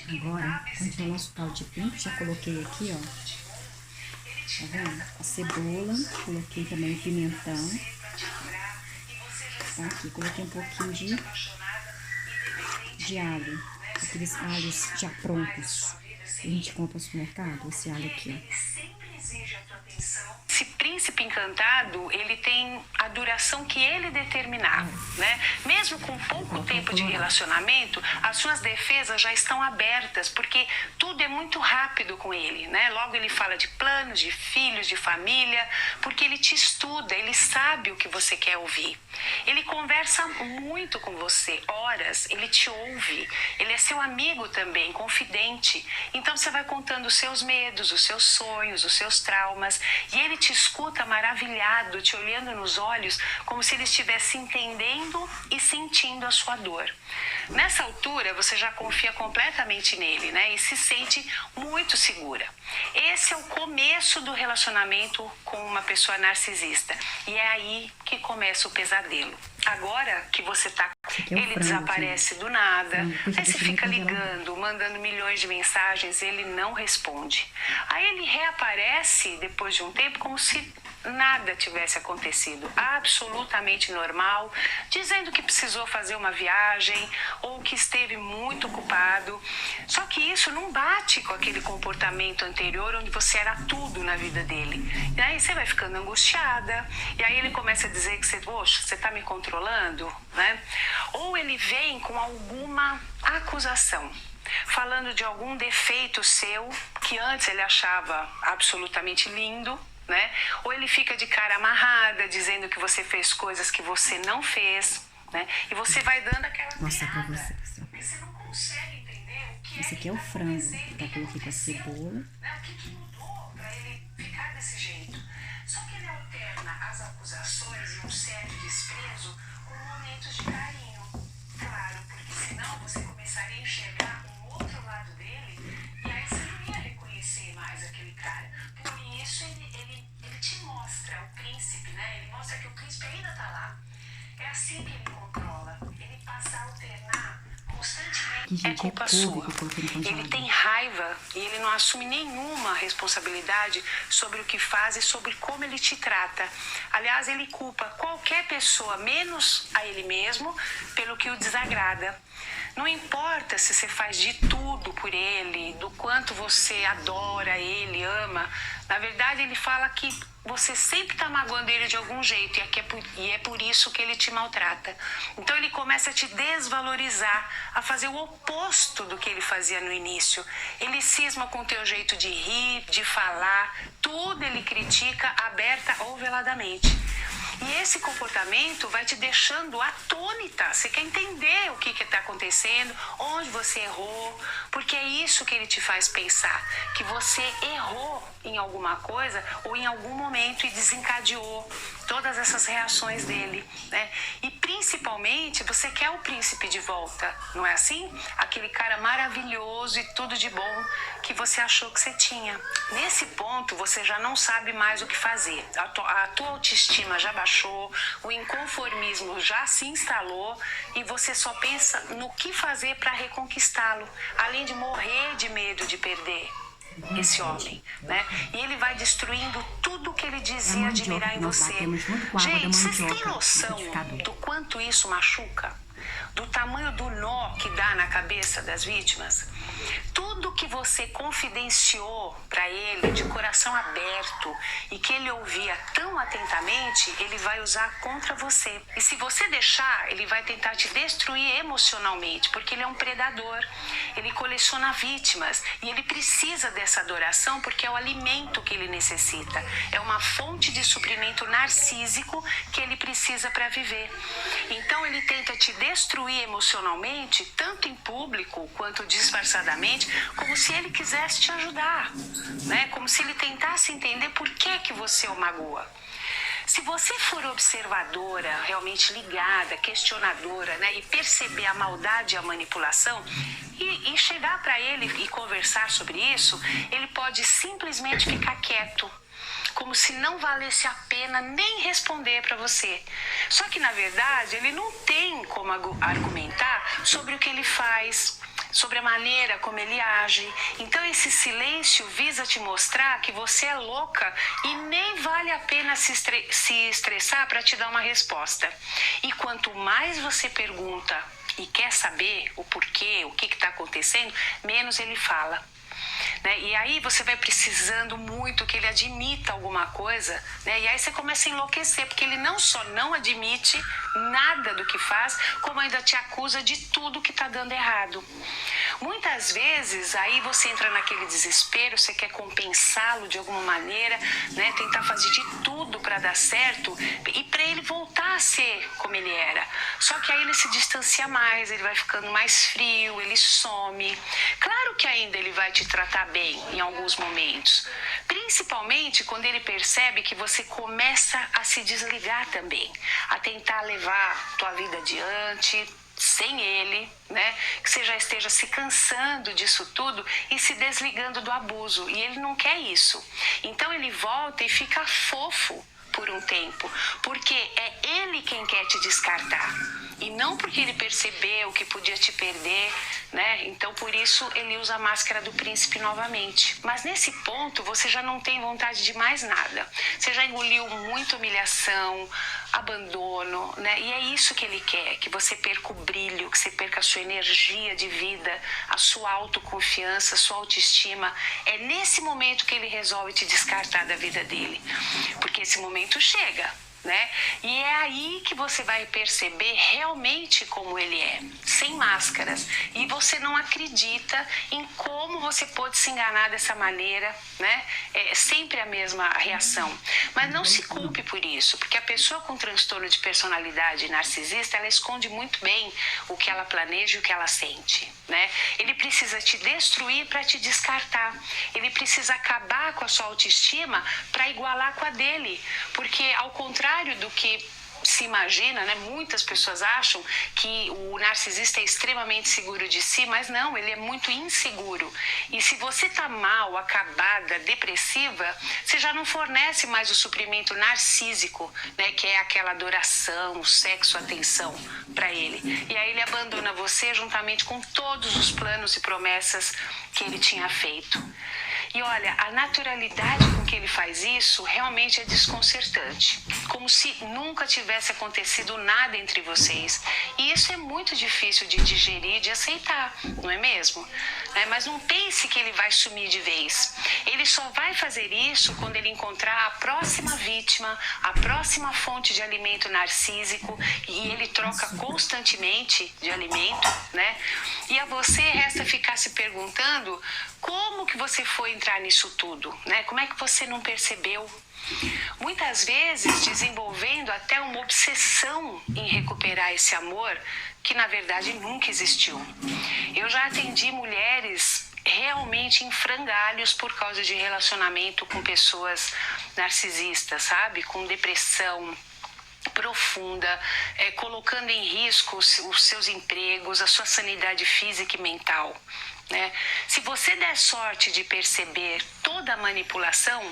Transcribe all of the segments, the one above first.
Agora, continuar nosso caldo de pinto, já coloquei aqui, ó. Tá vendo? A cebola, coloquei também o pimentão. Tá aqui, coloquei um pouquinho de alho. Aqueles alhos já prontos. A gente compra no supermercado, esse alho aqui, ó. Esse príncipe encantado, ele tem a duração que ele determinar, né? Mesmo com pouco tempo de relacionamento, as suas defesas já estão abertas, porque tudo é muito rápido com ele, né? Logo ele fala de planos, de filhos, de família, porque ele te estuda, ele sabe o que você quer ouvir. Ele conversa muito com você, horas, ele te ouve, ele é seu amigo também, confidente. Então você vai contando os seus medos, os seus sonhos, os seus traumas, e ele te escuta maravilhado, te olhando nos olhos, como se ele estivesse entendendo e sentindo a sua dor. Nessa altura, você já confia completamente nele, né? E se sente muito segura. Esse é o começo do relacionamento com uma pessoa narcisista. E é aí que começa o pesadelo. Agora que você tá, ele desaparece do nada, aí você fica ligando, mandando milhões de mensagens, ele não responde. Aí ele reaparece depois de um tempo como se nada tivesse acontecido, absolutamente normal, dizendo que precisou fazer uma viagem ou que esteve muito ocupado. Só que isso não bate com aquele comportamento anterior onde você era tudo na vida dele. E aí você vai ficando angustiada, e aí ele começa a dizer que você está me controlando, né? Ou ele vem com alguma acusação, falando de algum defeito seu que antes ele achava absolutamente lindo, né? Ou ele fica de cara amarrada, dizendo que você fez coisas que você não fez, né? E você vai dando aquela mostrar pra vocês, ó. você não consegue entender o que Esse aqui é o frango, tá? Coloquei com a cebola. né? O que mudou pra ele ficar desse jeito? Só que ele alterna as acusações e um certo desprezo com momentos de carinho. Claro, porque senão você começaria a enxergar um outro lado dele e aí você não ia reconhecer mais aquele cara. Por isso ele te mostra o príncipe, né? Ele mostra que o príncipe ainda tá lá. É assim que ele controla. Ele passa a alternar constantemente. É culpa sua. Ele tem raiva e ele não assume nenhuma responsabilidade sobre o que faz e sobre como ele te trata. Aliás, ele culpa qualquer pessoa, menos a ele mesmo, pelo que o desagrada. Não importa se você faz de tudo por ele, do quanto você adora ele, ama. Na verdade, ele fala que você sempre está magoando ele de algum jeito e é por isso que ele te maltrata. Então ele começa a te desvalorizar, a fazer o oposto do que ele fazia no início. Ele cisma com o teu jeito de rir, de falar, tudo ele critica aberta ou veladamente. E esse comportamento vai te deixando atônita. Você quer entender o que está acontecendo, onde você errou, porque é isso que ele te faz pensar, que você errou em alguma coisa ou em algum momento e desencadeou todas essas reações dele, né? E principalmente você quer o príncipe de volta, não é assim? Aquele cara maravilhoso e tudo de bom que você achou que você tinha. Nesse ponto você já não sabe mais o que fazer. A tua autoestima já baixou, o inconformismo já se instalou e você só pensa no que fazer para reconquistá-lo, além de morrer de medo de perder esse homem, né? E ele vai destruindo tudo que ele dizia admirar em você. Gente, vocês têm noção do quanto isso machuca? Do tamanho do nó que dá na cabeça das vítimas? Tudo que você confidenciou para ele de coração aberto e que ele ouvia tão atentamente, ele vai usar contra você. E se você deixar, ele vai tentar te destruir emocionalmente, porque ele é um predador. Ele coleciona vítimas e ele precisa dessa adoração porque é o alimento que ele necessita. É uma fonte de suprimento narcísico que ele precisa para viver. Então ele tenta te destruir emocionalmente, tanto em público quanto disfarçadamente, como se ele quisesse te ajudar, né? Como se ele tentasse entender por que você o magoa. Se você for observadora, realmente ligada, questionadora, né, e perceber a maldade e a manipulação e chegar para ele e conversar sobre isso, ele pode simplesmente ficar quieto, como se não valesse a pena nem responder para você. Só que, na verdade, ele não tem como argumentar sobre o que ele faz, sobre a maneira como ele age. Então esse silêncio visa te mostrar que você é louca e nem vale a pena se estressar para te dar uma resposta. E quanto mais você pergunta e quer saber o porquê, o que está acontecendo, menos ele fala. Né? E aí você vai precisando muito que ele admita alguma coisa, né? E aí você começa a enlouquecer, porque ele não só não admite nada do que faz, como ainda te acusa de tudo que está dando errado. Muitas vezes aí você entra naquele desespero, você quer compensá-lo de alguma maneira, né? Tentar fazer de tudo para dar certo e para ele voltar a ser como ele era. Só que aí ele se distancia mais, ele vai ficando mais frio, ele some. Claro que ainda ele vai te tratar bem em alguns momentos, principalmente quando ele percebe que você começa a se desligar também, a tentar levar tua vida adiante sem ele, né? Que você já esteja se cansando disso tudo e se desligando do abuso, e ele não quer isso. Então ele volta e fica fofo por um tempo, porque é ele quem quer te descartar, e não porque ele percebeu que podia te perder, né? Então por isso ele usa a máscara do príncipe novamente. Mas nesse ponto você já não tem vontade de mais nada. Você já engoliu muita humilhação, abandono, né? E é isso que ele quer, que você perca o brilho, que você perca a sua energia de vida, a sua autoconfiança, a sua autoestima. É nesse momento que ele resolve te descartar da vida dele, porque esse momento chega, né? E é aí que você vai perceber realmente como ele é, sem máscaras. E você não acredita em como você pode se enganar dessa maneira, né? É sempre a mesma reação. Mas não se culpe por isso, porque a pessoa com transtorno de personalidade narcisista, ela esconde muito bem o que ela planeja e o que ela sente, né? Ele precisa te destruir para te descartar. Ele precisa acabar com a sua autoestima para igualar com a dele, porque ao contrário do que se imagina, né? Muitas pessoas acham que o narcisista é extremamente seguro de si, mas não, ele é muito inseguro. E se você tá mal, acabada, depressiva, você já não fornece mais o suprimento narcísico, né? Que é aquela adoração, o sexo, a atenção para ele. E aí ele abandona você juntamente com todos os planos e promessas que ele tinha feito. E olha, a naturalidade com que ele faz isso realmente é desconcertante, como se nunca tivesse acontecido nada entre vocês. E isso é muito difícil de digerir, de aceitar, não é mesmo? Mas não pense que ele vai sumir de vez. Ele só vai fazer isso quando ele encontrar a próxima vítima, a próxima fonte de alimento narcísico, e ele troca constantemente de alimento, né? E a você resta ficar se perguntando como que você foi entrar nisso tudo, né? Como é que você não percebeu? Muitas vezes desenvolvendo até uma obsessão em recuperar esse amor que na verdade nunca existiu. Eu já atendi mulheres realmente em frangalhos por causa de relacionamento com pessoas narcisistas, sabe? Com depressão profunda, colocando em risco os seus empregos, a sua sanidade física e mental, né? Se você der sorte de perceber toda a manipulação,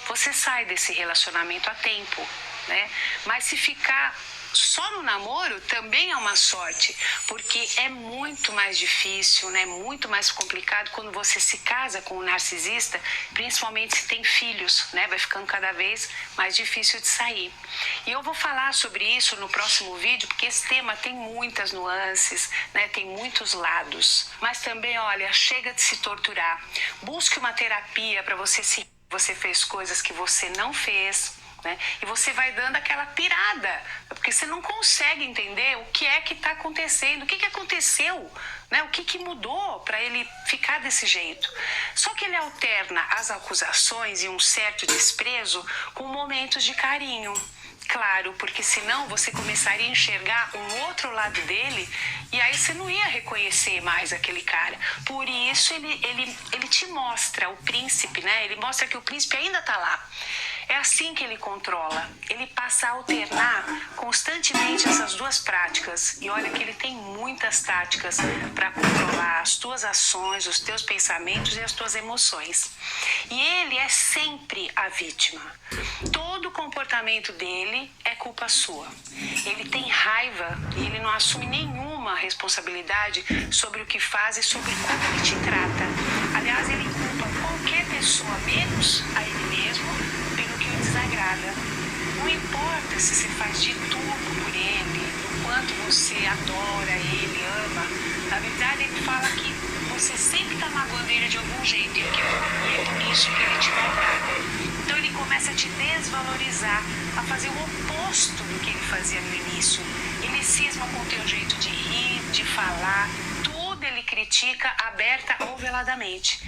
você sai desse relacionamento a tempo, né? Mas se ficar só no namoro também é uma sorte, porque é muito mais difícil, né? Muito mais complicado quando você se casa com um narcisista, principalmente se tem filhos, né? Vai ficando cada vez mais difícil de sair. E eu vou falar sobre isso no próximo vídeo, porque esse tema tem muitas nuances, né? Tem muitos lados. Mas também, olha, chega de se torturar. Busque uma terapia para você fez coisas que você não fez, né? E você vai dando aquela pirada, porque você não consegue entender o que é que está acontecendo, o que aconteceu, né? O que mudou para ele ficar desse jeito. Só que ele alterna as acusações e um certo desprezo com momentos de carinho. Claro, porque senão você começaria a enxergar um outro lado dele e aí você não ia reconhecer mais aquele cara. Por isso ele te mostra o príncipe, né? Ele mostra que o príncipe ainda está lá. É assim que ele controla. Ele passa a alternar constantemente essas duas práticas. E olha que ele tem muitas táticas para controlar as tuas ações, os teus pensamentos e as tuas emoções. E ele é sempre a vítima. Todo o comportamento dele é culpa sua. Ele tem raiva e ele não assume nenhuma nenhuma responsabilidade sobre o que faz e sobre como ele te trata. Aliás, ele culpa qualquer pessoa, menos a ele mesmo, pelo que o desagrada. Não importa se você faz de tudo por ele, o quanto você adora ele, ama. Na verdade, ele fala que você sempre está magoando ele de algum jeito e é por isso que ele te maltrata. Então ele começa a te desvalorizar, a fazer o oposto do que ele fazia no início. Ele cisma com o teu jeito de rir, de falar, tudo ele critica aberta ou veladamente.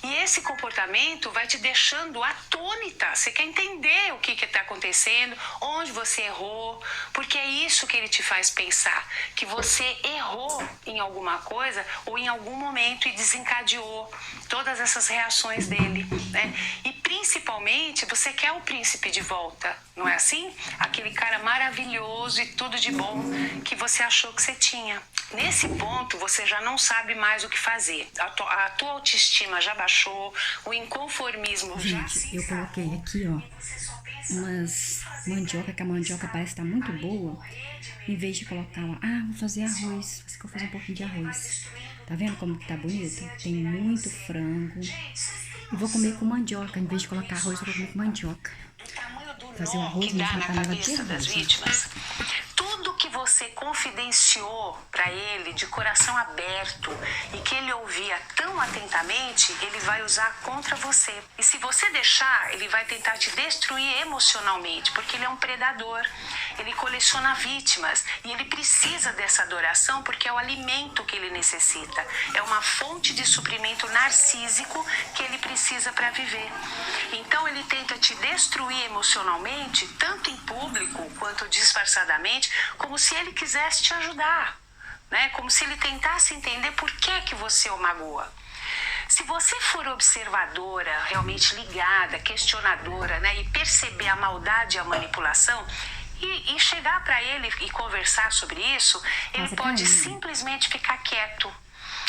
E esse comportamento vai te deixando atônita. Você quer entender o que está acontecendo, onde você errou, porque é isso que ele te faz pensar, que você errou em alguma coisa ou em algum momento e desencadeou todas essas reações dele, né? E principalmente você quer o príncipe de volta, não é assim? Aquele cara maravilhoso e tudo de bom que você achou que você tinha. Nesse ponto, você já não sabe mais o que fazer. A tua autoestima já baixou, o inconformismo já se Gente, eu coloquei aqui, ó, umas mandioca, que a mandioca parece estar muito boa. Em vez de colocar lá, vou fazer arroz. Acho que eu vou fazer um pouquinho de arroz. Tá vendo como que tá bonito? Tem muito frango. E vou comer com mandioca. Em vez de colocar arroz, eu vou comer com mandioca. Fazer um arroz mesmo na panela de arroz. Tudo que você confidenciou para ele de coração aberto e que ele ouvia tão atentamente, ele vai usar contra você. E se você deixar, ele vai tentar te destruir emocionalmente, porque ele é um predador. Ele coleciona vítimas e ele precisa dessa adoração porque é o alimento que ele necessita. É uma fonte de suprimento narcísico que ele precisa para viver. Então ele tenta te destruir emocionalmente, tanto em público quanto disfarçadamente, como se ele quisesse te ajudar, né? Como se ele tentasse entender por que você o magoa. Se você for observadora, realmente ligada, questionadora, né, e perceber a maldade e a manipulação, e chegar para ele e conversar sobre isso, ele pode simplesmente ficar quieto,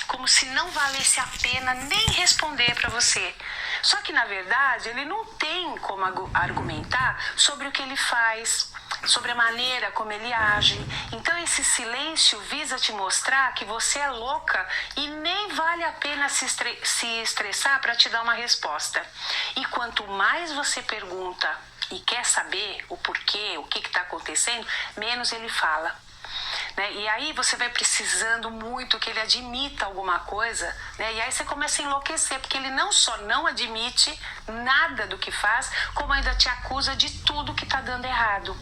como se não valesse a pena nem responder para você. Só que, na verdade, ele não tem como argumentar sobre o que ele faz, sobre a maneira como ele age. Então, esse silêncio visa te mostrar que você é louca e nem vale a pena se estressar para te dar uma resposta. E quanto mais você pergunta e quer saber o porquê, o que está acontecendo, menos ele fala. Né? E aí você vai precisando muito que ele admita alguma coisa, né? E aí você começa a enlouquecer, porque ele não só não admite nada do que faz, como ainda te acusa de tudo que está dando errado.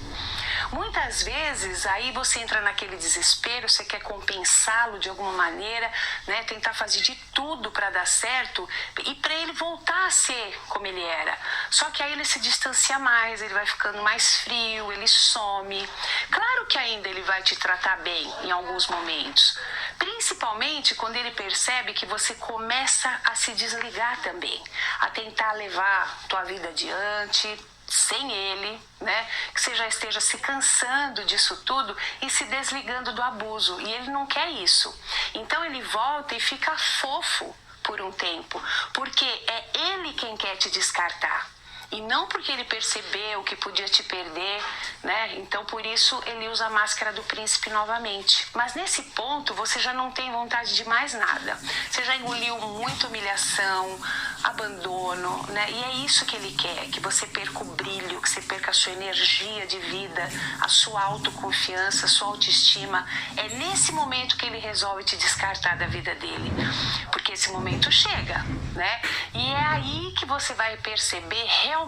Muitas vezes aí você entra naquele desespero, você quer compensá-lo de alguma maneira, né? Tentar fazer de tudo para dar certo e para ele voltar a ser como ele era. Só que aí ele se distancia mais, ele vai ficando mais frio, ele some. Claro que ainda ele vai te tratar bem em alguns momentos, principalmente quando ele percebe que você começa a se desligar também, a tentar levar tua vida adiante sem ele, né? Que você já esteja se cansando disso tudo e se desligando do abuso, e ele não quer isso. Então ele volta e fica fofo por um tempo, porque é ele quem quer te descartar. E não porque ele percebeu que podia te perder, né? Então, por isso, ele usa a máscara do príncipe novamente. Mas nesse ponto, você já não tem vontade de mais nada. Você já engoliu muita humilhação, abandono, né? E é isso que ele quer, que você perca o brilho, que você perca a sua energia de vida, a sua autoconfiança, a sua autoestima. É nesse momento que ele resolve te descartar da vida dele. Porque esse momento chega, né? E é aí que você vai perceber realmente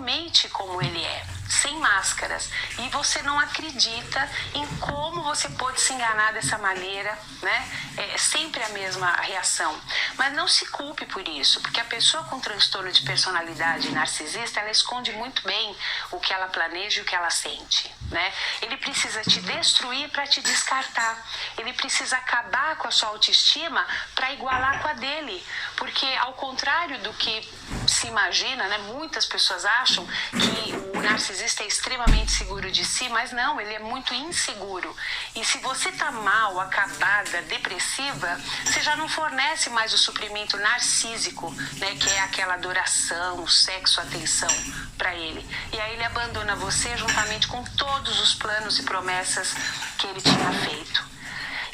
como ele é, sem máscaras, e você não acredita em como você pode se enganar dessa maneira, né? É sempre a mesma reação. Mas não se culpe por isso, porque a pessoa com transtorno de personalidade narcisista, ela esconde muito bem o que ela planeja e o que ela sente, né? Ele precisa te destruir para te descartar. Ele precisa acabar com a sua autoestima para igualar com a dele, porque ao contrário do que se imagina, né? Muitas pessoas acham que o narcisista é extremamente seguro de si, mas não, ele é muito inseguro. E se você tá mal, acabada, depressiva, você já não fornece mais o suprimento narcísico, né? Que é aquela adoração, sexo, atenção para ele. E aí ele abandona você juntamente com todos os planos e promessas que ele tinha feito.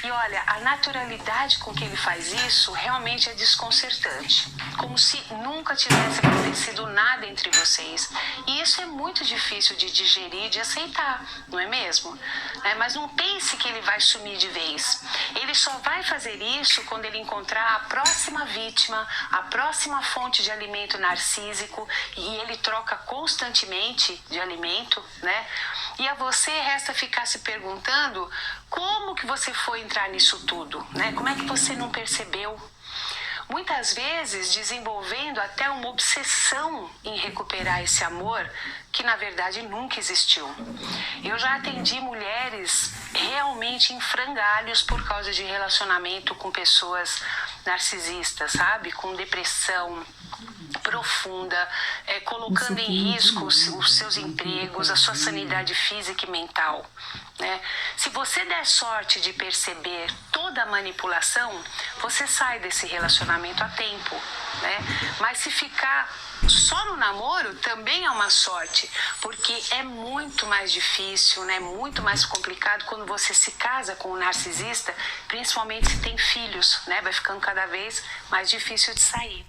E olha, a naturalidade com que ele faz isso realmente é desconcertante. Como se nunca tivesse acontecido nada entre vocês. E isso é muito difícil de digerir, de aceitar, não é mesmo? Mas não pense que ele vai sumir de vez. Ele só vai fazer isso quando ele encontrar a próxima vítima, a próxima fonte de alimento narcísico, e ele troca constantemente de alimento, né? E a você resta ficar se perguntando como que você foi entrar nisso tudo, né? Como é que você não percebeu? Muitas vezes desenvolvendo até uma obsessão em recuperar esse amor que na verdade nunca existiu. Eu já atendi mulheres realmente em frangalhos por causa de relacionamento com pessoas narcisistas, sabe? Com depressão profunda, colocando em risco os seus empregos, a sua sanidade física e mental, né? Se você der sorte de perceber toda a manipulação, você sai desse relacionamento a tempo, né? Mas se ficar só no namoro também é uma sorte, porque é muito mais difícil, né? Muito mais complicado quando você se casa com um narcisista, principalmente se tem filhos, né? Vai ficando cada vez mais difícil de sair.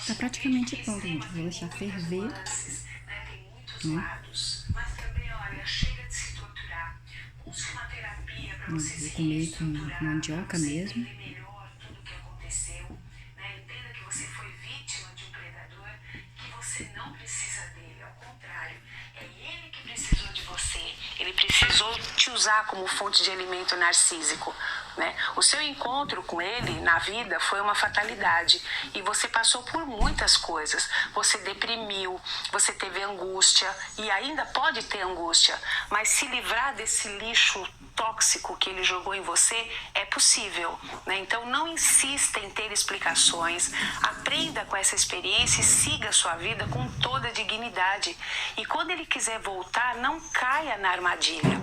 Tá praticamente pronto, gente. Vou deixar ferver. Tem muitos lados, mas também, olha, chega de se torturar. Busque uma terapia para você se Vou comer com mandioca mesmo. entender melhor tudo o que aconteceu, né? Entenda que você foi vítima de um predador, que você não precisa dele, ao contrário, é ele que precisou de você. Ele precisou te usar como fonte de alimento narcísico, né? O seu encontro com ele na vida foi uma fatalidade e você passou por muitas coisas. Você deprimiu, você teve angústia e ainda pode ter angústia, mas se livrar desse lixo tóxico que ele jogou em você é possível, né? Então não insista em ter explicações, aprenda com essa experiência e siga a sua vida com toda a dignidade. E quando ele quiser voltar, não caia na armadilha.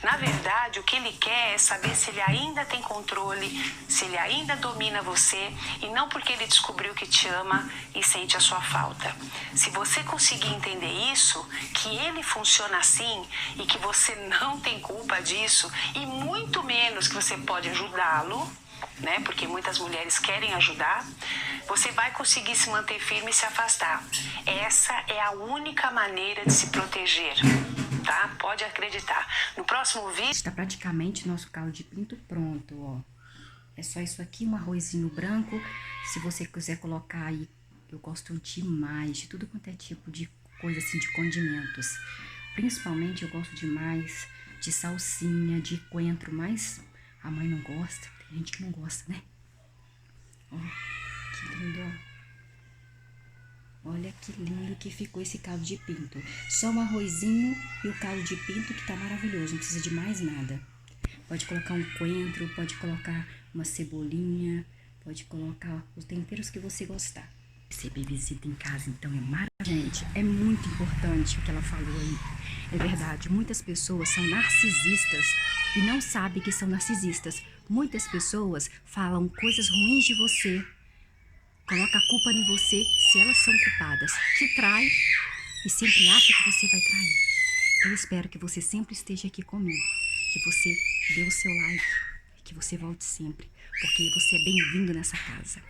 Na verdade, o que ele quer é saber se ele ainda tem controle, se ele ainda domina você, e não porque ele descobriu que te ama e sente a sua falta. Se você conseguir entender isso, que ele funciona assim e que você não tem culpa disso, e muito menos que você pode ajudá-lo, né? Porque muitas mulheres querem ajudar, você vai conseguir se manter firme e se afastar. Essa é a única maneira de se proteger, tá? Pode acreditar. No próximo vídeo... Está praticamente nosso caldo de pinto pronto, ó. É só isso aqui, um arrozinho branco. Se você quiser colocar aí, eu gosto demais de tudo quanto é tipo de coisa assim, de condimentos. Principalmente eu gosto demais de salsinha, de coentro, mas a mãe não gosta. Tem gente que não gosta, né? Ó, que lindo, ó. Olha que lindo que ficou esse caldo de pinto. Só um arrozinho e o caldo de pinto que tá maravilhoso, não precisa de mais nada. Pode colocar um coentro, pode colocar uma cebolinha, pode colocar os temperos que você gostar. Receber visita em casa, então é maravilhoso. Gente, é muito importante o que ela falou aí. É verdade, muitas pessoas são narcisistas e não sabem que são narcisistas. Muitas pessoas falam coisas ruins de você, coloca a culpa em você se elas são culpadas. Te trai e sempre acha que você vai trair. Eu espero que você sempre esteja aqui comigo, que você dê o seu like, que você volte sempre, porque você é bem-vindo nessa casa.